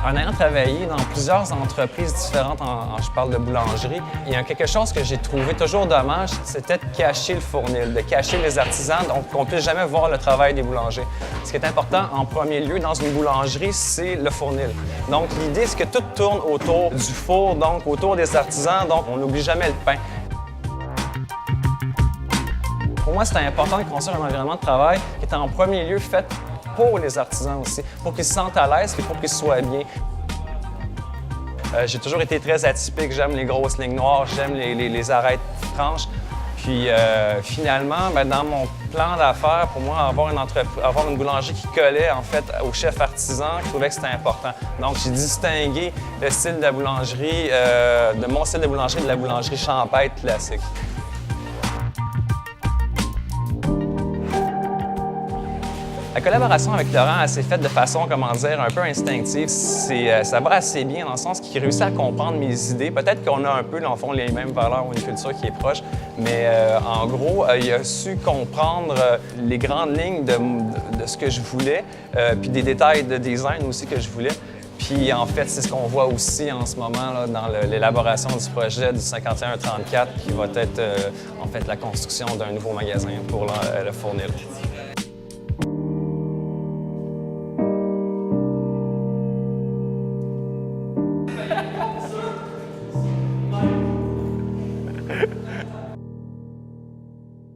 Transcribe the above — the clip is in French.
En ayant travaillé dans plusieurs entreprises différentes, je parle de boulangerie, il y a quelque chose que j'ai trouvé toujours dommage, c'était de cacher le fournil, de cacher les artisans, donc qu'on ne puisse jamais voir le travail des boulangers. Ce qui est important en premier lieu dans une boulangerie, c'est le fournil. Donc l'idée, c'est que tout tourne autour du four, donc autour des artisans, donc on n'oublie jamais le pain. Pour moi, c'était important de construire un environnement de travail qui était en premier lieu fait pour les artisans aussi, pour qu'ils se sentent à l'aise et pour qu'ils soient bien. J'ai toujours été très atypique, j'aime les grosses lignes noires, j'aime les arêtes franches. Puis finalement, dans mon plan d'affaires, pour moi, avoir une boulangerie qui collait en fait au chef artisan, je trouvais que c'était important. Donc j'ai distingué le style de la boulangerie, de mon style de boulangerie de la boulangerie champêtre classique. La collaboration avec Laurent, elle s'est faite de façon, comment dire, un peu instinctive. Ça va assez bien dans le sens qu'il réussit à comprendre mes idées. Peut-être qu'on a un peu, dans le fond, les mêmes valeurs ou une culture qui est proche, mais en gros, il a su comprendre les grandes lignes de ce que je voulais, puis des détails de design aussi que je voulais. Puis en fait, c'est ce qu'on voit aussi en ce moment là, dans l'élaboration du projet du 5134 qui va être en fait la construction d'un nouveau magasin pour le fournil.